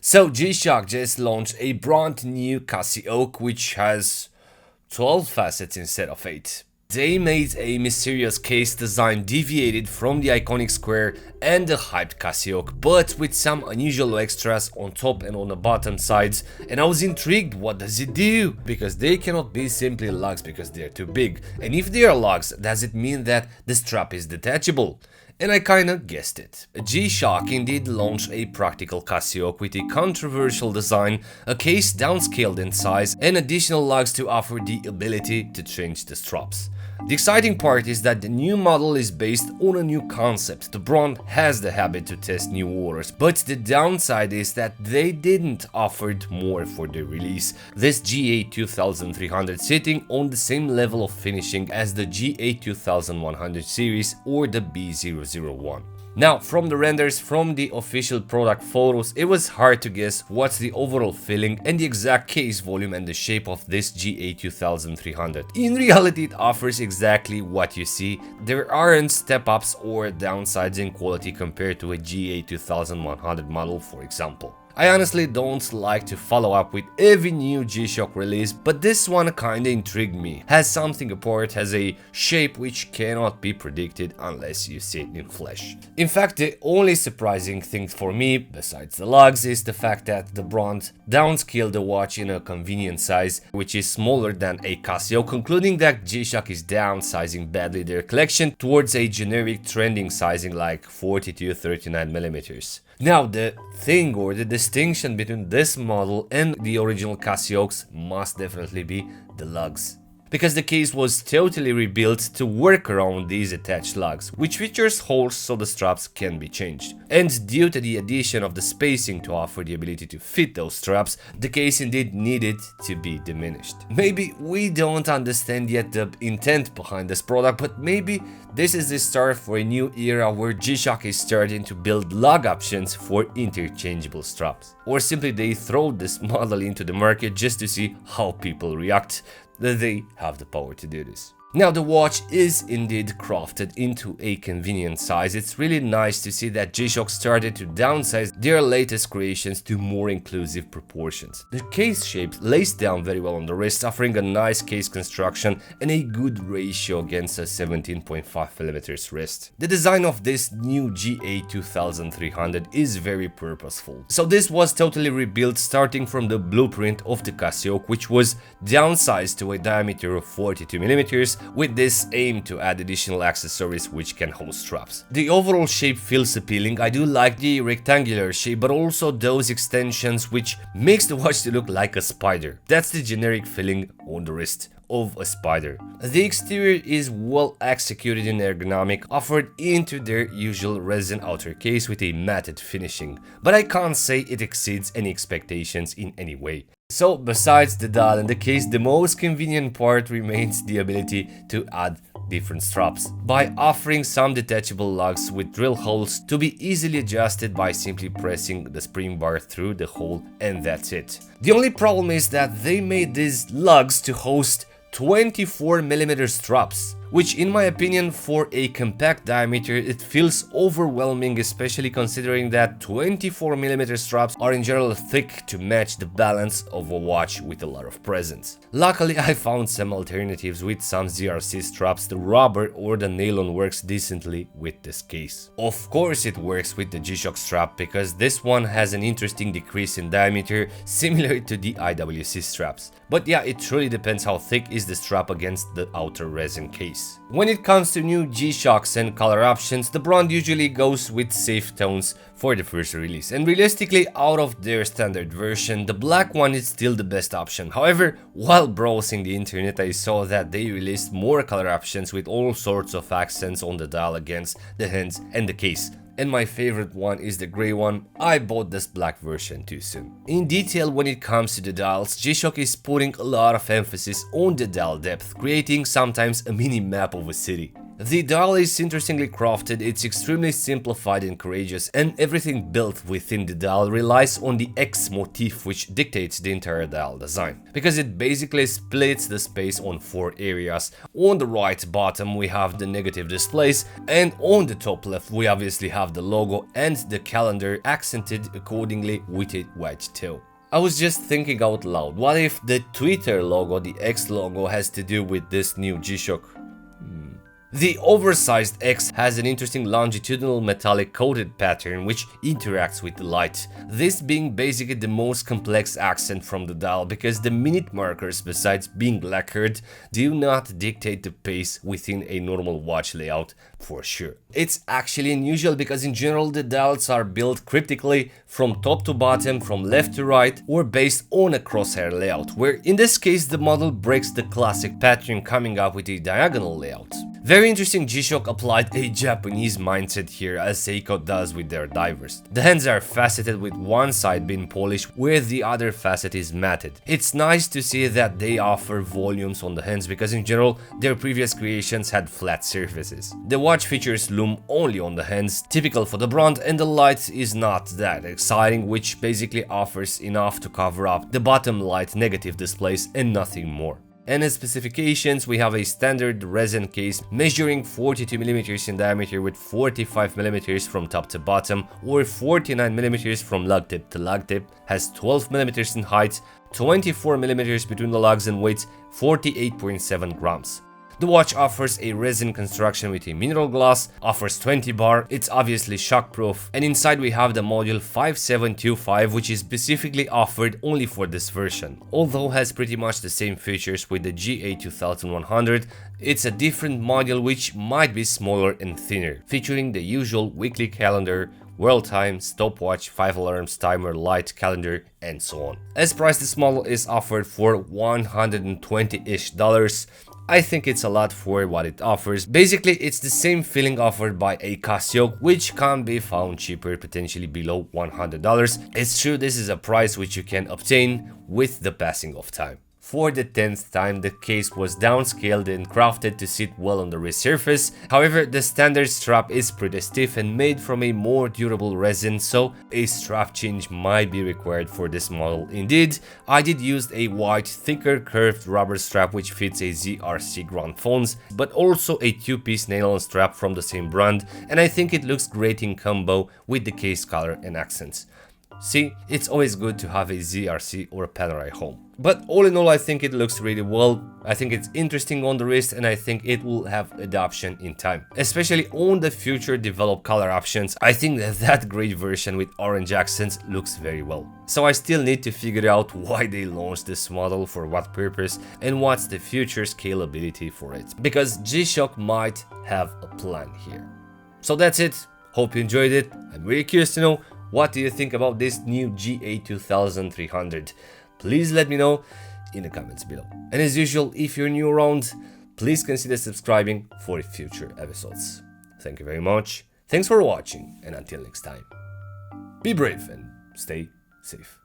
So G-Shock just launched a brand new CasiOak which has 12 facets instead of 8. They made a mysterious case design deviated from the iconic square and the hyped CasiOak, but with some unusual extras on top and on the bottom sides, and I was intrigued, what does it do? Because they cannot be simply lugs because they're too big, and if they are lugs, does it mean that the strap is detachable? And I kinda guessed it. G-Shock indeed launched a practical CasiOak with a controversial design, a case downscaled in size, and additional lugs to offer the ability to change the straps. The exciting part is that the new model is based on a new concept. The brand has the habit to test new waters, but the downside is that they didn't offer more for the release. This GA2300 sitting on the same level of finishing as the GA2100 series or the B001. Now, from the renders from the official product photos, it was hard to guess what's the overall feeling and the exact case volume and the shape of this GA2300. In reality, it offers exactly what you see. There aren't step-ups or downsides in quality compared to a GA2100 model, for example. I honestly don't like to follow up with every new G-Shock release, but this one kinda intrigued me. Has something apart, has a shape which cannot be predicted unless you see it in flesh. In fact, the only surprising thing for me, besides the lugs, is the fact that the brand downscaled the watch in a convenient size, which is smaller than a Casio, concluding that G-Shock is downsizing badly their collection towards a generic trending sizing like 40 to 39mm. Now, the thing or the distinction between this model and the original CasiOaks must definitely be the lugs. Because the case was totally rebuilt to work around these attached lugs, which features holes so the straps can be changed. And due to the addition of the spacing to offer the ability to fit those straps, the case indeed needed to be diminished. Maybe we don't understand yet the intent behind this product, but maybe this is the start for a new era where G-Shock is starting to build lug options for interchangeable straps. Or simply they throw this model into the market just to see how people react. That they have the power to do this. Now, the watch is indeed crafted into a convenient size. It's really nice to see that G-Shock started to downsize their latest creations to more inclusive proportions. The case shape lays down very well on the wrist, offering a nice case construction and a good ratio against a 17.5mm wrist. The design of this new GA2300 is very purposeful. So this was totally rebuilt starting from the blueprint of the CasiOak, which was downsized to a diameter of 42mm, with this aim to add additional accessories which can hold straps. The overall shape feels appealing. I do like the rectangular shape, but also those extensions which makes the watch to look like a spider. That's the generic feeling on the wrist of a spider. The exterior is well executed in ergonomic, offered into their usual resin outer case with a matted finishing, but I can't say it exceeds any expectations in any way. So besides the dial and the case, the most convenient part remains the ability to add different straps by offering some detachable lugs with drill holes to be easily adjusted by simply pressing the spring bar through the hole, and that's it. The only problem is that they made these lugs to host 24mm straps, which in my opinion for a compact diameter it feels overwhelming, especially considering that 24mm straps are in general thick to match the balance of a watch with a lot of presence. Luckily I found some alternatives with some ZRC straps. The rubber or the nylon works decently with this case. Of course it works with the G-Shock strap because this one has an interesting decrease in diameter similar to the IWC straps. But yeah, it truly depends how thick is the strap against the outer resin case. When it comes to new G-Shocks and color options, the brand usually goes with safe tones for the first release, and realistically out of their standard version, the black one is still the best option. However, while browsing the internet I saw that they released more color options with all sorts of accents on the dial against the hands and the case. And my favorite one is the grey one. I bought this black version too soon. In detail, when it comes to the dials, G-Shock is putting a lot of emphasis on the dial depth, creating sometimes a mini map of a city. The dial is interestingly crafted, it's extremely simplified and courageous, and everything built within the dial relies on the X motif, which dictates the entire dial design, because it basically splits the space on 4 areas. On the right bottom we have the negative displays, and on the top left we obviously have the logo and the calendar accented accordingly with a white toe. I was just thinking out loud, what if the Twitter logo, the X logo, has to do with this new G-Shock? The oversized X has an interesting longitudinal metallic coated pattern which interacts with the light, this being basically the most complex accent from the dial, because the minute markers, besides being lacquered, do not dictate the pace within a normal watch layout for sure. It's actually unusual because in general the dials are built cryptically from top to bottom, from left to right, or based on a crosshair layout, where in this case the model breaks the classic pattern, coming up with a diagonal layout. Very interesting, G-Shock applied a Japanese mindset here, as Seiko does with their divers. The hands are faceted with one side being polished where the other facet is matted. It's nice to see that they offer volumes on the hands, because in general their previous creations had flat surfaces. The watch features loom only on the hands, typical for the brand, and the light is not that exciting, which basically offers enough to cover up the bottom light negative displays and nothing more. And as specifications, we have a standard resin case measuring 42mm in diameter with 45mm from top to bottom, or 49mm from lug tip to lug tip, has 12mm in height, 24mm between the lugs, and weighs 48.7 grams. The watch offers a resin construction with a mineral glass, offers 20 bar, it's obviously shockproof, and inside we have the module 5725, which is specifically offered only for this version. Although has pretty much the same features with the GA2100, it's a different module which might be smaller and thinner, featuring the usual weekly calendar, world time, stopwatch, 5 alarms, timer, light, calendar, and so on. As price, this model is offered for $120-ish. I think it's a lot for what it offers. Basically, it's the same feeling offered by a CasiOak, which can be found cheaper, potentially below $100. It's true, this is a price which you can obtain with the passing of time. For the 10th time, the case was downscaled and crafted to sit well on the wrist surface. However, the standard strap is pretty stiff and made from a more durable resin, so a strap change might be required for this model. Indeed, I did use a white, thicker curved rubber strap which fits a ZRC ground phones, but also a 2-piece nylon strap from the same brand, and I think it looks great in combo with the case color and accents. See, it's always good to have a ZRC or a Panerai home. But all in all, I think it looks really well. I think it's interesting on the wrist, and I think it will have adoption in time, especially on the future developed color options. I think that gray version with orange accents looks very well. So I still need to figure out why they launched this model, for what purpose, and what's the future scalability for it, because G-Shock might have a plan here. So that's it. Hope you enjoyed it. I'm really curious to know, what do you think about this new GA2300? Please let me know in the comments below. And as usual, if you're new around, please consider subscribing for future episodes. Thank you very much. Thanks for watching, and until next time, be brave and stay safe.